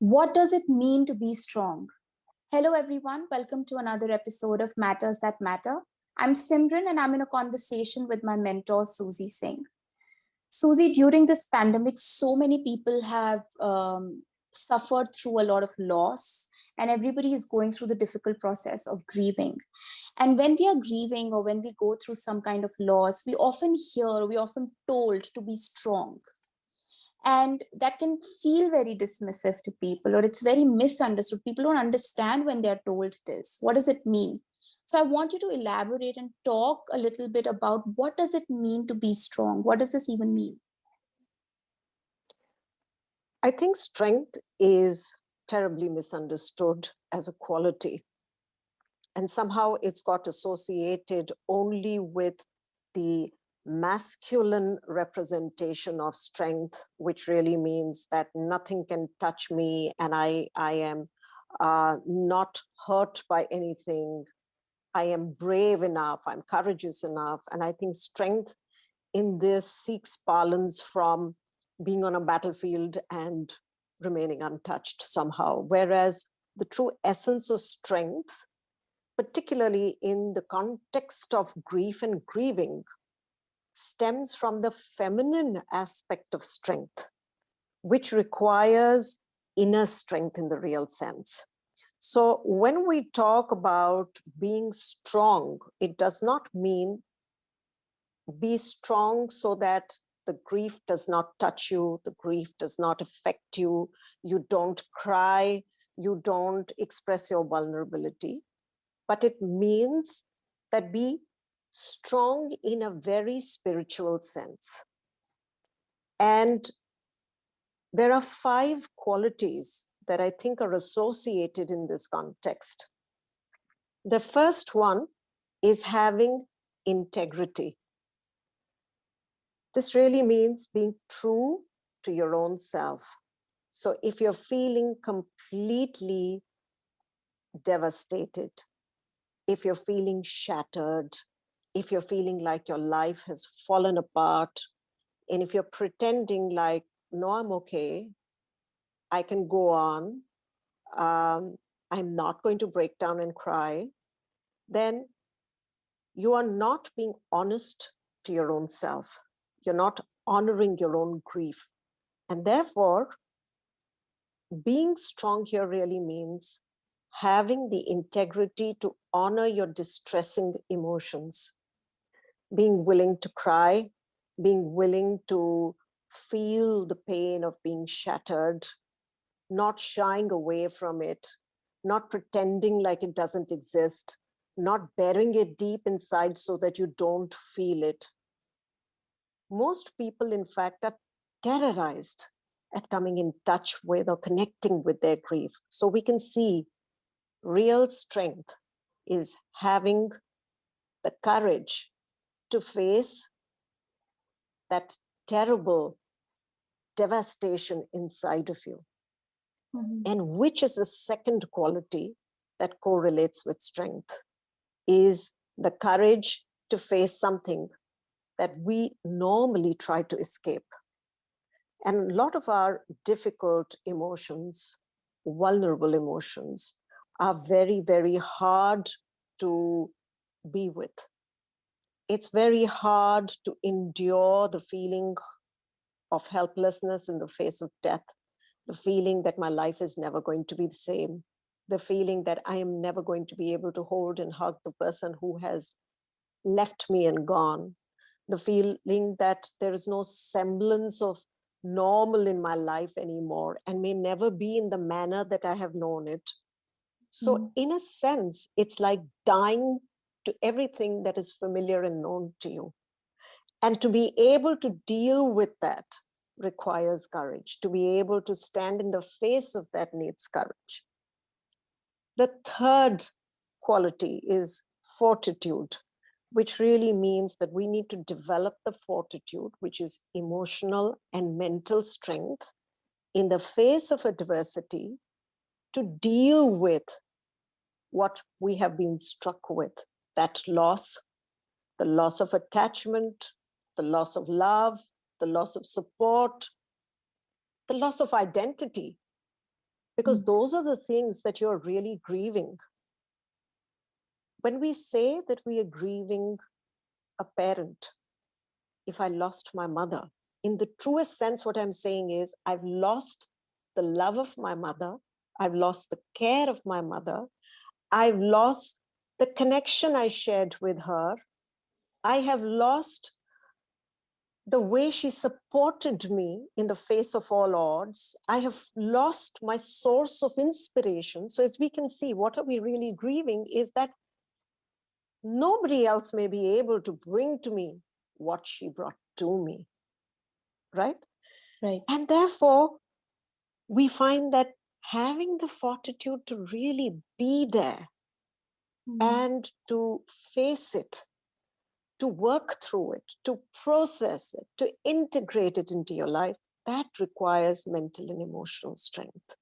What does it mean to be strong? Hello, everyone. Welcome to another episode of Matters That Matter. I'm Simran, and I'm in a conversation with my mentor, Susie Singh. Susie, during this pandemic, so many people have suffered through a lot of loss, and everybody is going through the difficult process of grieving. And when we are grieving or when we go through some kind of loss, we often told to be strong, and that can feel very dismissive to people, or it's very misunderstood. People don't understand when they're told this. What does it mean? So I want you to elaborate and talk a little bit about what does it mean to be strong? What does this even mean? I think strength is terribly misunderstood as a quality. And somehow it's got associated only with the masculine representation of strength, which really means that nothing can touch me and I am not hurt by anything. I am brave enough, I'm courageous enough. And I think strength in this seeks parlance from being on a battlefield and remaining untouched somehow. Whereas the true essence of strength, particularly in the context of grief and grieving, stems from the feminine aspect of strength, which requires inner strength in the real sense. So when we talk about being strong, it does not mean be strong so that the grief does not touch you, the grief does not affect you, you don't cry, you don't express your vulnerability. But it means that be strong in a very spiritual sense. And there are 5 qualities that I think are associated in this context. The first one is having integrity. This really means being true to your own self. So if you're feeling completely devastated, if you're feeling shattered, if you're feeling like your life has fallen apart, and if you're pretending like, no, I'm okay, I can go on, I'm not going to break down and cry, then you are not being honest to your own self. You're not honoring your own grief. And therefore, being strong here really means having the integrity to honor your distressing emotions, being willing to cry, being willing to feel the pain of being shattered, not shying away from it, not pretending like it doesn't exist, not burying it deep inside so that you don't feel it. Most people, in fact, are terrorized at coming in touch with or connecting with their grief. So we can see real strength is having the courage to face that terrible devastation inside of you. Mm-hmm. And which is the second quality that correlates with strength, is the courage to face something that we normally try to escape. And a lot of our difficult emotions, vulnerable emotions, are very, very hard to be with. It's very hard to endure the feeling of helplessness in the face of death, the feeling that my life is never going to be the same, the feeling that I am never going to be able to hold and hug the person who has left me and gone, the feeling that there is no semblance of normal in my life anymore and may never be in the manner that I have known it. So in a sense, it's like dying to everything that is familiar and known to you. And to be able to deal with that requires courage. To be able to stand in the face of that needs courage. The third quality is fortitude, which really means that we need to develop the fortitude, which is emotional and mental strength in the face of adversity to deal with what we have been struck with, that loss, the loss of attachment, the loss of love, the loss of support, the loss of identity. because those are the things that you're really grieving. When we say that we are grieving a parent, if I lost my mother, in the truest sense, what I'm saying is I've lost the love of my mother. I've lost the care of my mother. I've lost the connection I shared with her. I have lost the way she supported me in the face of all odds. I have lost my source of inspiration. So as we can see, what are we really grieving is that nobody else may be able to bring to me what she brought to me, right? Right. And therefore, we find that having the fortitude to really be there and to face it, to work through it, to process it, to integrate it into your life, that requires mental and emotional strength.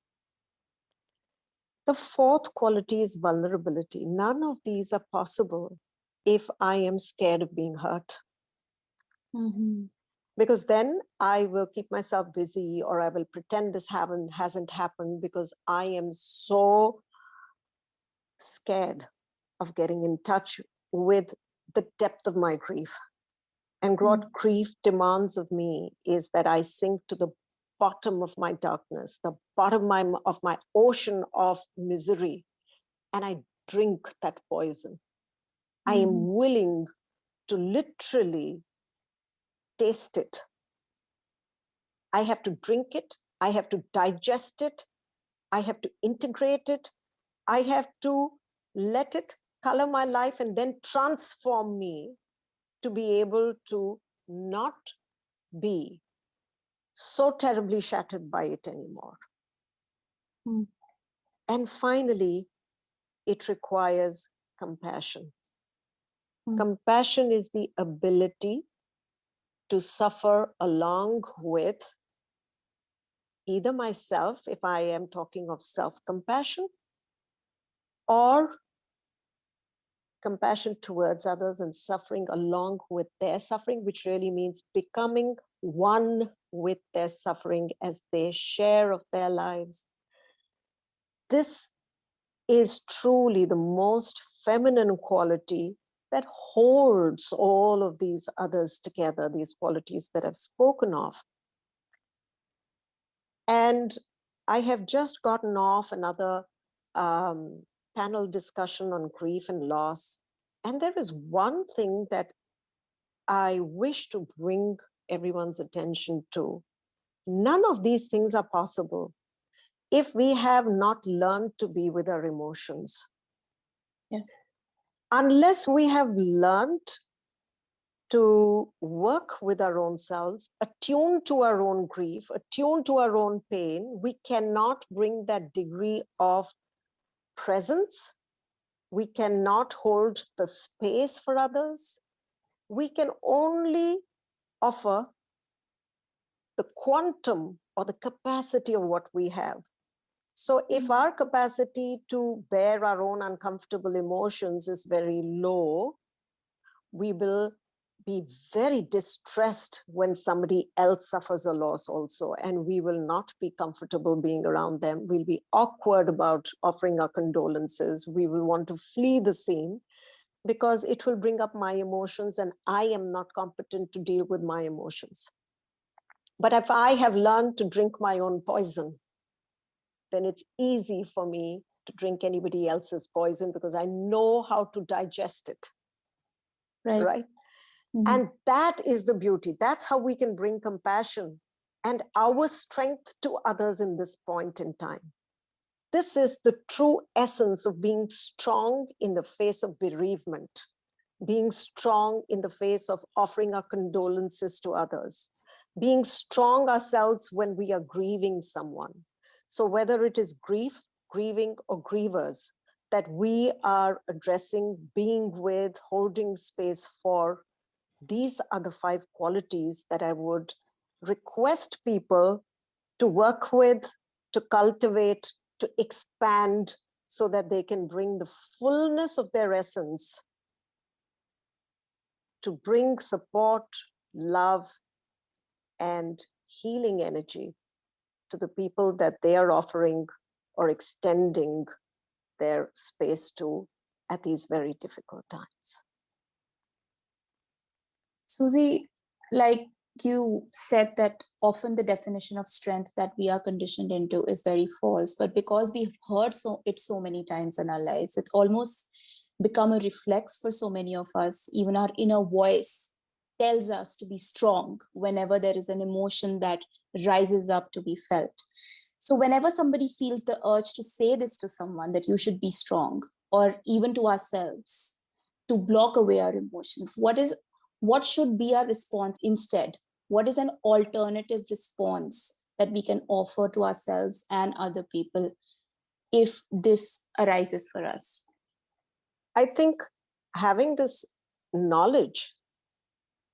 The fourth quality is vulnerability. None of these are possible if I am scared of being hurt. Because then I will keep myself busy, or I will pretend this hasn't happened, because I am so scared of getting in touch with the depth of my grief. And what grief demands of me is that I sink to the bottom of my darkness, the bottom of my ocean of misery, and I drink that poison. I am willing to literally taste it. I have to drink it. I have to digest it. I have to integrate it. I have to let it color my life and then transform me to be able to not be so terribly shattered by it anymore. And finally, it requires compassion. Compassion is the ability to suffer along with either myself, if I am talking of self-compassion, or compassion towards others and suffering along with their suffering, which really means becoming one with their suffering as they share of their lives. This is truly the most feminine quality that holds all of these others together, these qualities that I've spoken of. And I have just gotten off another panel discussion on grief and loss. And there is one thing that I wish to bring everyone's attention to. None of these things are possible if we have not learned to be with our emotions. Yes. Unless we have learned to work with our own selves, attune to our own grief, attune to our own pain, we cannot bring that degree of presence. We cannot hold the space for others. We can only offer the quantum or the capacity of what we have. So if our capacity to bear our own uncomfortable emotions is very low, we will be very distressed when somebody else suffers a loss also, and we will not be comfortable being around them. We'll be awkward about offering our condolences. We will want to flee the scene because it will bring up my emotions, and I am not competent to deal with my emotions. But if I have learned to drink my own poison, then it's easy for me to drink anybody else's poison because I know how to digest it. Right? And that is the beauty. That's how we can bring compassion and our strength to others in this point in time. This is the true essence of being strong in the face of bereavement, being strong in the face of offering our condolences to others, being strong ourselves when we are grieving someone. So whether it is grief, grieving, or grievers that we are addressing, being with, holding space for, these are the 5 qualities that I would request people to work with, to cultivate, to expand, so that they can bring the fullness of their essence to bring support, love, and healing energy to the people that they are offering or extending their space to at these very difficult times. Susie, like you said, that often the definition of strength that we are conditioned into is very false, but because we've heard it so many times in our lives, it's almost become a reflex for so many of us. Even our inner voice tells us to be strong whenever there is an emotion that rises up to be felt. So whenever somebody feels the urge to say this to someone, that you should be strong, or even to ourselves, to block away our emotions, what should be our response instead? What is an alternative response that we can offer to ourselves and other people if this arises for us? I think having this knowledge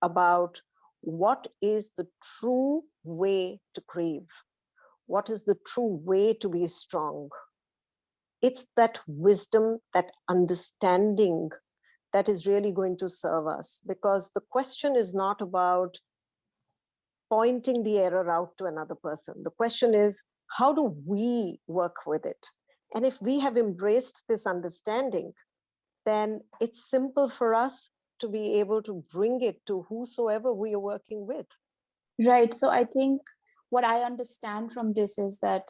about what is the true way to grieve, what is the true way to be strong, it's that wisdom, that understanding that is really going to serve us. Because the question is not about pointing the error out to another person. The question is, how do we work with it? And if we have embraced this understanding, then it's simple for us to be able to bring it to whosoever we are working with. Right. So I think what I understand from this is that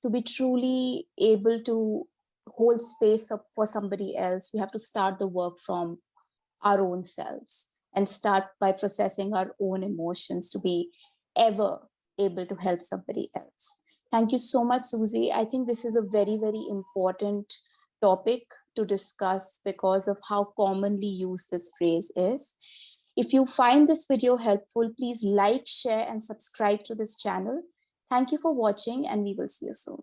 to be truly able to hold space up for somebody else, we have to start the work from our own selves and start by processing our own emotions to be ever able to help somebody else. Thank you so much, Susie. I think this is a very, very important topic to discuss because of how commonly used this phrase is. If you find this video helpful, please like, share, and subscribe to this channel. Thank you for watching, and we will see you soon.